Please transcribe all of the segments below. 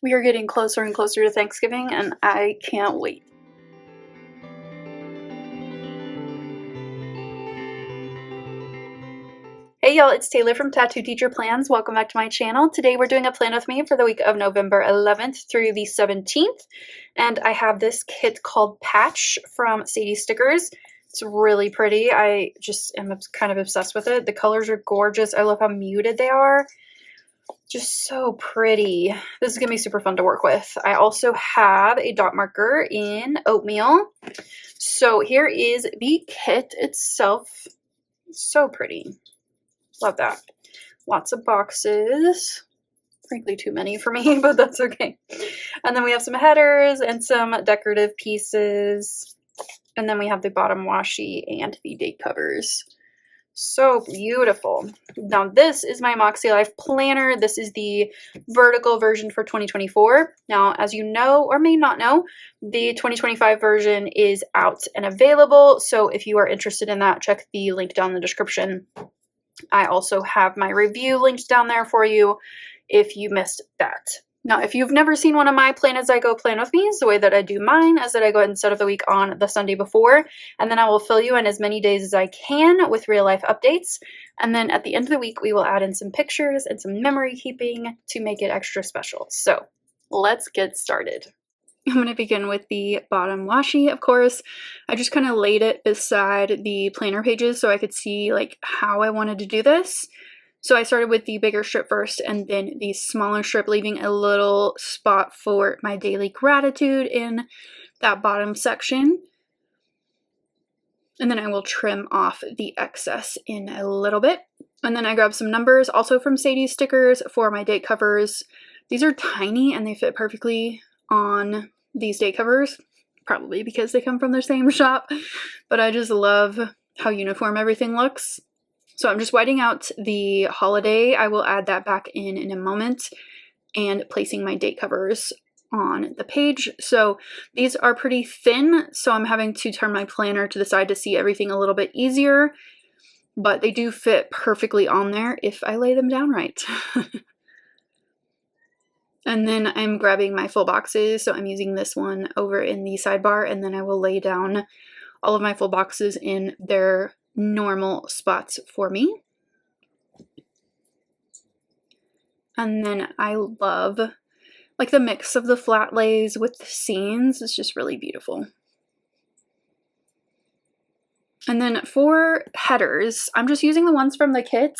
We are getting closer and closer to Thanksgiving, and I can't wait. Hey y'all, it's Taylor from Tattoo Teacher Plans. Welcome back to my channel. Today we're doing a plan with me for the week of November 11th through the 17th. And I have this kit called Patch from Sadie Stickers. It's really pretty. I just am kind of obsessed with it. The colors are gorgeous. I love how muted they are. Just so pretty. This is going to be super fun to work with. I also have a dot marker in oatmeal. So here is the kit itself. So pretty. Love that. Lots of boxes. Frankly, too many for me, but that's okay. And then we have some headers and some decorative pieces. And then we have the bottom washi and the date covers. So beautiful. Now this is my makselife planner. This is the vertical version for 2024. Now, as you know or may not know, the 2025 version is out and available. So if you are interested in that, check the link down in the description. I also have my review linked down there for you if you missed that. Now, if you've never seen one of my Plan As I Go Plan With Me's, the way that I do mine is that I go ahead and set up the week on the Sunday before, and then I will fill you in as many days as I can with real life updates. And then at the end of the week, we will add in some pictures and some memory keeping to make it extra special. So let's get started. I'm going to begin with the bottom washi, of course. I just kind of laid it beside the planner pages so I could see like how I wanted to do this. So I started with the bigger strip first and then the smaller strip, leaving a little spot for my daily gratitude in that bottom section. And then I will trim off the excess in a little bit. And then I grabbed some numbers also from Sadie Stickers for my date covers. These are tiny and they fit perfectly on these date covers, probably because they come from the same shop, but I just love how uniform everything looks. So I'm just whiting out the holiday. I will add that back in a moment, and placing my date covers on the page. So these are pretty thin, so I'm having to turn my planner to the side to see everything a little bit easier, but they do fit perfectly on there if I lay them down right. And then I'm grabbing my full boxes, so I'm using this one over in the sidebar, and then I will lay down all of my full boxes in their normal spots for me. And then I love like the mix of the flat lays with the scenes. It's just really beautiful. And then for headers, I'm just using the ones from the kit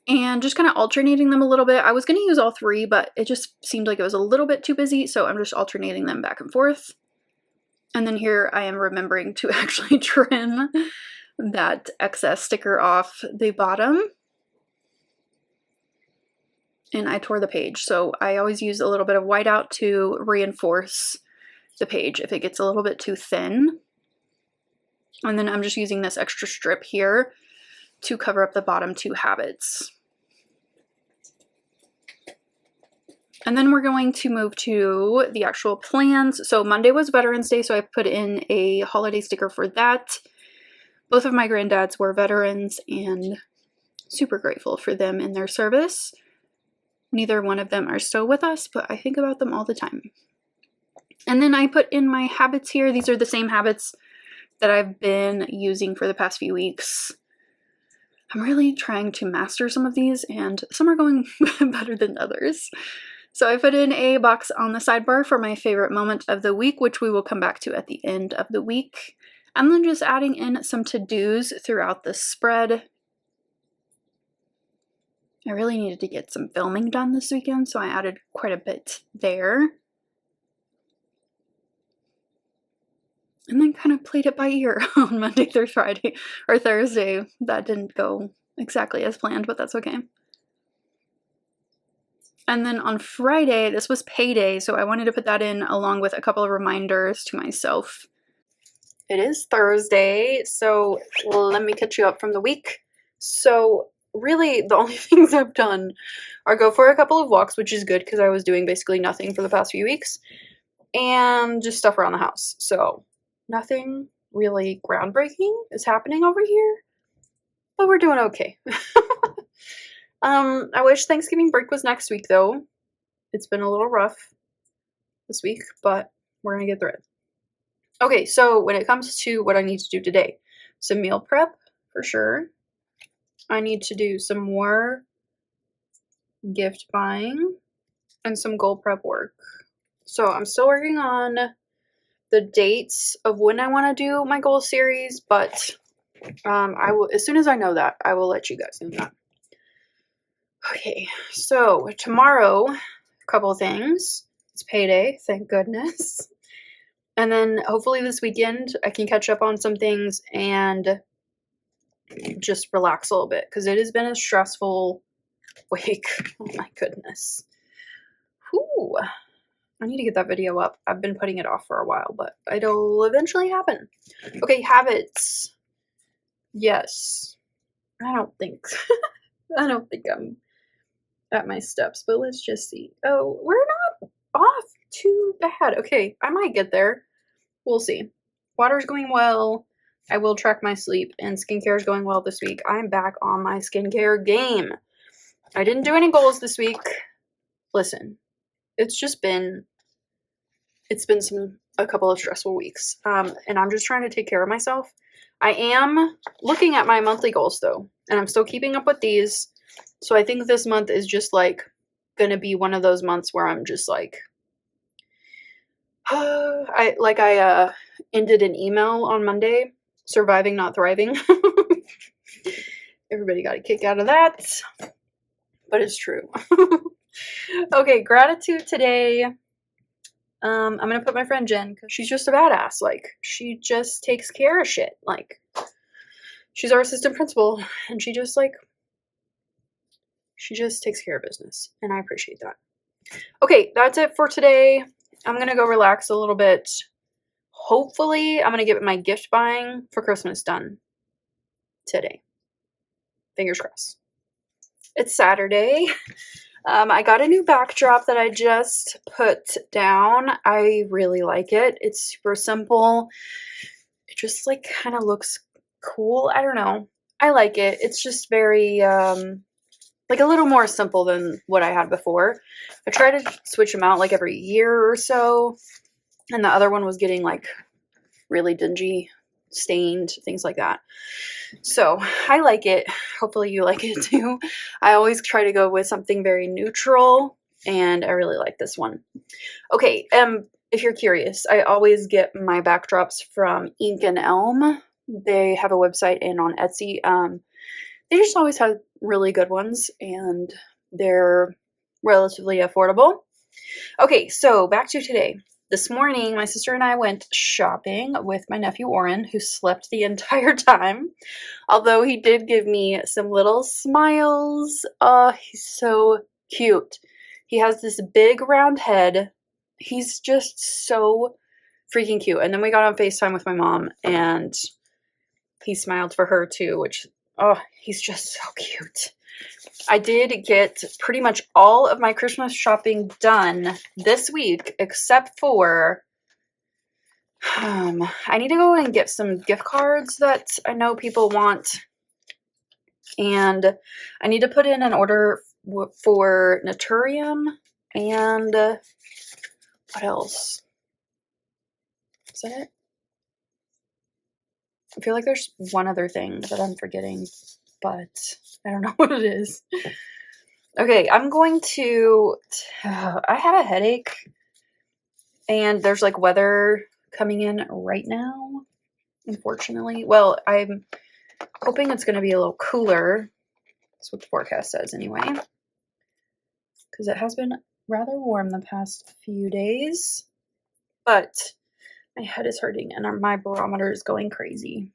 and just kind of alternating them a little bit. I was going to use all three, but it just seemed like it was a little bit too busy, so I'm just alternating them back and forth. And then here I am remembering to actually trim that excess sticker off the bottom. And I tore the page, so I always use a little bit of whiteout to reinforce the page if it gets a little bit too thin. And then I'm just using this extra strip here to cover up the bottom two habits. And then we're going to move to the actual plans. So Monday was Veterans Day, so I put in a holiday sticker for that. Both of my granddads were veterans and super grateful for them in their service. Neither one of them are still with us, but I think about them all the time. And then I put in my habits here. These are the same habits that I've been using for the past few weeks. I'm really trying to master some of these, and some are going better than others. So I put in a box on the sidebar for my favorite moment of the week, which we will come back to at the end of the week. And then just adding in some to-dos throughout the spread. I really needed to get some filming done this weekend, so I added quite a bit there. And then kind of played it by ear on Monday through Friday, or Thursday. That didn't go exactly as planned, but that's okay. And then on Friday, this was payday, so I wanted to put that in along with a couple of reminders to myself. It is Thursday, so let me catch you up from the week. So really, the only things I've done are go for a couple of walks, which is good because I was doing basically nothing for the past few weeks, and just stuff around the house. So nothing really groundbreaking is happening over here, but we're doing okay. I wish Thanksgiving break was next week though. It's been a little rough this week, but we're going to get through it. Okay, so when it comes to what I need to do today, some meal prep for sure. I need to do some more gift buying and some goal prep work. So I'm still working on the dates of when I want to do my goal series, but I will, as soon as I know that, I will let you guys know that. Okay, so tomorrow, a couple of things. It's payday, thank goodness. And then hopefully this weekend I can catch up on some things and just relax a little bit, because it has been a stressful week. Oh my goodness. Whew. I need to get that video up. I've been putting it off for a while, but it'll eventually happen. Okay, habits. Yes. I don't think I'm at my steps, but let's just see. Oh, we're not off too bad. Okay, I might get there. We'll see. Water's going well. I will track my sleep, and skincare is going well this week. I'm back on my skincare game. I didn't do any goals this week. Listen, it's been a couple of stressful weeks, and I'm just trying to take care of myself. I am looking at my monthly goals though, and I'm still keeping up with these. So I think this month is just like gonna be one of those months where I'm just like, I ended an email on Monday, surviving, not thriving. Everybody got a kick out of that, but it's true. Okay, gratitude today. I'm gonna put my friend Jen, because she's just a badass. Like, she just takes care of shit. Like, she's our assistant principal, and she just takes care of business, and I appreciate that. Okay, that's it for today. I'm gonna go relax a little bit. Hopefully, I'm gonna get my gift buying for Christmas done today. Fingers crossed. It's Saturday. I got a new backdrop that I just put down. I really like it. It's super simple. It just like kind of looks cool. I don't know. I like it. It's just very like a little more simple than what I had before. I try to switch them out like every year or so, and the other one was getting like really dingy, stained, things like that. So I like it. Hopefully you like it too. I always try to go with something very neutral, and I really like this one. Okay, if you're curious, I always get my backdrops from Ink and Elm. They have a website and on Etsy. They just always have really good ones, and they're relatively affordable. Okay, so back to today. This morning, my sister and I went shopping with my nephew Oren, who slept the entire time, although he did give me some little smiles. Oh, he's so cute. He has this big round head. He's just so freaking cute. And then we got on FaceTime with my mom, and he smiled for her too, which, oh, he's just so cute. I did get pretty much all of my Christmas shopping done this week, except for I need to go and get some gift cards that I know people want, and I need to put in an order for Naturium, and what else? Is that it? I feel like there's one other thing that I'm forgetting, but I don't know what it is. Okay, I'm going to, I have a headache, and there's like weather coming in right now, unfortunately. Well, I'm hoping it's going to be a little cooler. That's what the forecast says anyway, because it has been rather warm the past few days, but my head is hurting and my barometer is going crazy,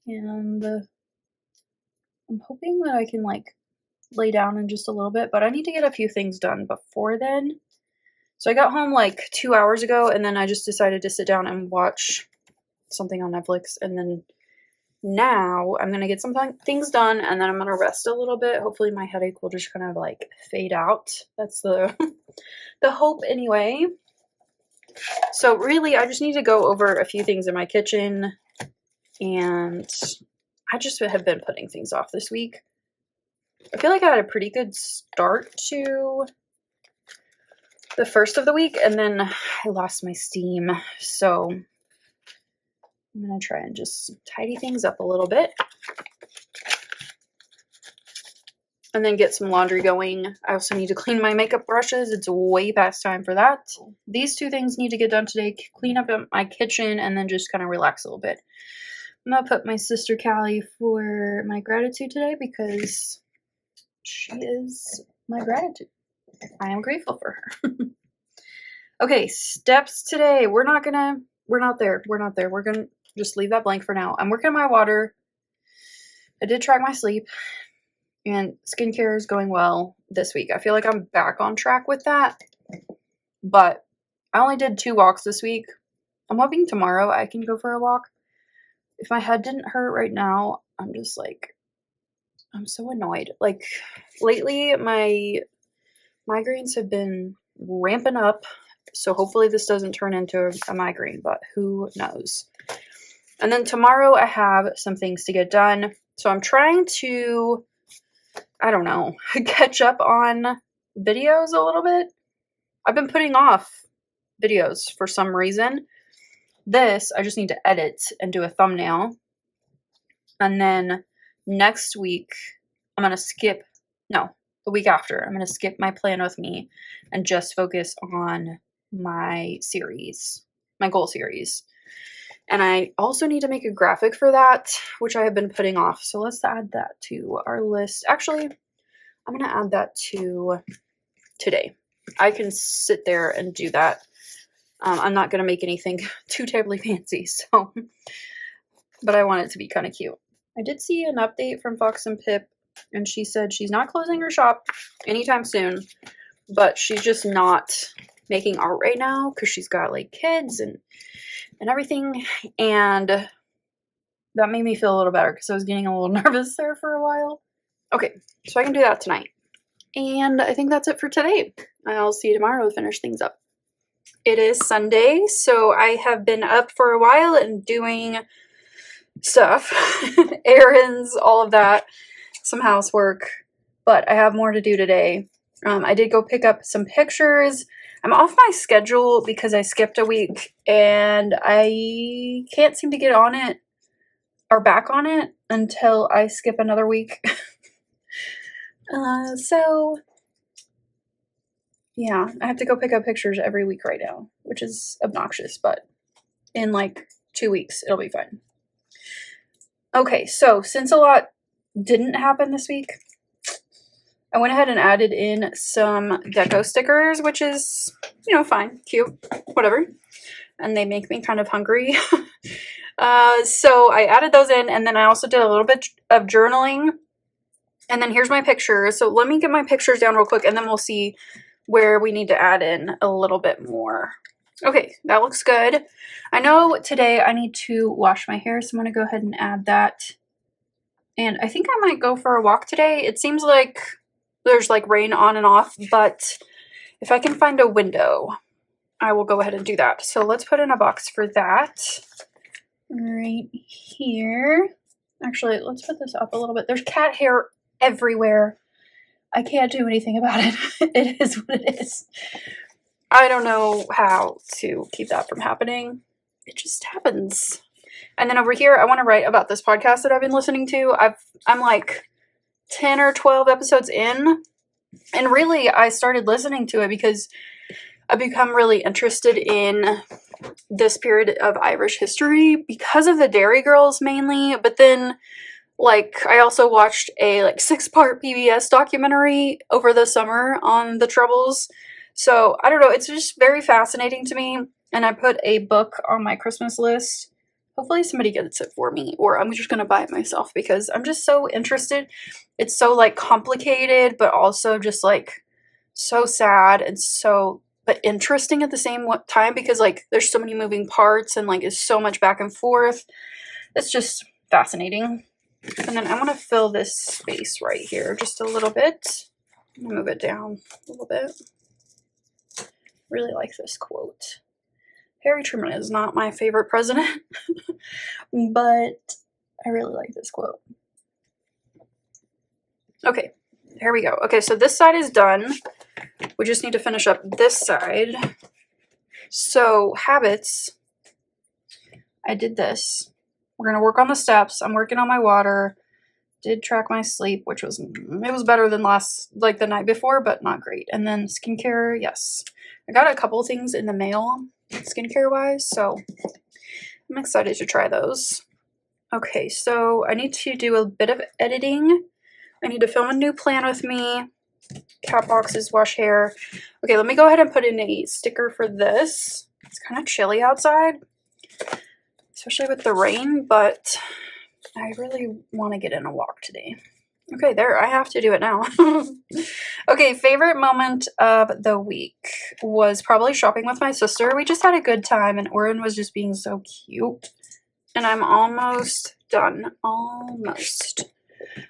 and I'm hoping that I can like lay down in just a little bit, but I need to get a few things done before then. So I got home like 2 hours ago, and then I just decided to sit down and watch something on Netflix, and then now I'm going to get some things done, and then I'm going to rest a little bit. Hopefully my headache will just kind of like fade out. That's the the hope anyway. So really, I just need to go over a few things in my kitchen, and I just have been putting things off this week. I feel like I had a pretty good start to the first of the week, and then I lost my steam. So I'm going to try and just tidy things up a little bit. And then get some laundry going. I also need to clean my makeup brushes. It's way past time for that. These two things need to get done today. Clean up my kitchen and then just kind of relax a little bit. I'm going to put my sister Callie for my gratitude today because she is my gratitude. I am grateful for her. Okay, steps today. We're not there. We're going to just leave that blank for now. I'm working on my water. I did track my sleep. And skincare is going well this week. I feel like I'm back on track with that. But I only did 2 walks this week. I'm hoping tomorrow I can go for a walk. If my head didn't hurt right now, I'm just like, I'm so annoyed. Like, lately my migraines have been ramping up. So hopefully this doesn't turn into a migraine, but who knows. And then tomorrow I have some things to get done. So I'm trying to, I don't know, catch up on videos a little bit. I've been putting off videos for some reason. This, I just need to edit and do a thumbnail. And then next week, I'm going to skip, no, the week after, I'm going to skip my plan with me and just focus on my series, my goal series. And I also need to make a graphic for that, which I have been putting off. So let's add that to our list. Actually, I'm going to add that to today. I can sit there and do that. I'm not going to make anything too terribly fancy. So, but I want it to be kind of cute. I did see an update from Fox and Pip, and she said she's not closing her shop anytime soon, but she's just not making art right now because she's got like kids and everything, and that made me feel a little better because I was getting a little nervous there for a while. Okay, so I can do that tonight. And I think that's it for today. I'll see you tomorrow to finish things up. It is Sunday, so I have been up for a while and doing stuff, errands, all of that, some housework, but I have more to do today. I did go pick up some pictures. I'm off my schedule because I skipped a week and I can't seem to get on it or back on it until I skip another week. So yeah, I have to go pick up pictures every week right now, which is obnoxious, but in like 2 weeks, it'll be fine. Okay, so since a lot didn't happen this week, I went ahead and added in some deco stickers, which is, you know, fine, cute, whatever. And they make me kind of hungry. So I added those in, and then I also did a little bit of journaling. And then here's my pictures. So let me get my pictures down real quick, and then we'll see where we need to add in a little bit more. Okay, that looks good. I know today I need to wash my hair, so I'm going to go ahead and add that. And I think I might go for a walk today. It seems like there's like rain on and off, but if I can find a window, I will go ahead and do that. So let's put in a box for that right here. Actually, let's put this up a little bit. There's cat hair everywhere. I can't do anything about it. It is what it is. I don't know how to keep that from happening. It just happens. And then over here, I want to write about this podcast that I've been listening to. I'm like 10 or 12 episodes in. And really, I started listening to it because I've become really interested in this period of Irish history because of the Dairy Girls mainly. But then, like, I also watched a 6-part PBS documentary over the summer on the Troubles. So, I don't know, it's just very fascinating to me. And I put a book on my Christmas list. Hopefully somebody gets it for me, or I'm just going to buy it myself because I'm just so interested. It's so, like, complicated, but also just, like, so sad and so, but interesting at the same time because, like, there's so many moving parts and, like, it's so much back and forth. It's just fascinating. And then I want to fill this space right here just a little bit. Move it down a little bit. Really like this quote. Harry Truman is not my favorite president, but I really like this quote. Okay, here we go. Okay, so this side is done. We just need to finish up this side. So habits, I did this. We're going to work on the steps. I'm working on my water. Did track my sleep, which was, it was better than the night before, but not great. And then skincare, yes. I got a couple things in the mail, skincare wise, so I'm excited to try those. Okay, so I need to do a bit of editing. I need to film a new plan with me. Cat boxes, wash hair. Okay, let me go ahead and put in a sticker for this. It's kind of chilly outside, especially with the rain, but I really want to get in a walk today. Okay, there, I have to do it now. Okay, favorite moment of the week was probably shopping with my sister. We just had a good time, and Oren was just being so cute. And I'm almost done. Almost.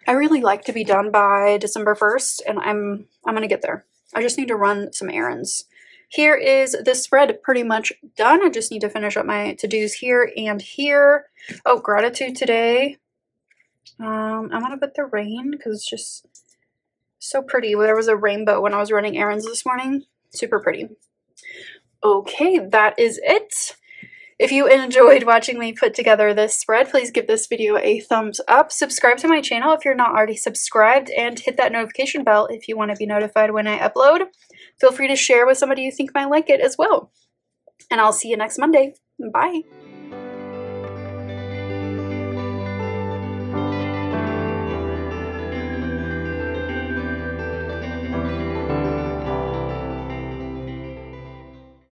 I really like to be done by December 1st, and I'm going to get there. I just need to run some errands. Here is the spread pretty much done. I just need to finish up my to-dos here and here. Oh, gratitude today. I'm going to put the rain because it's just so pretty. There was a rainbow when I was running errands this morning. Super pretty. Okay, that is it. If you enjoyed watching me put together this spread, please give this video a thumbs up. Subscribe to my channel if you're not already subscribed, and hit that notification bell if you want to be notified when I upload. Feel free to share with somebody you think might like it as well. And I'll see you next Monday. Bye.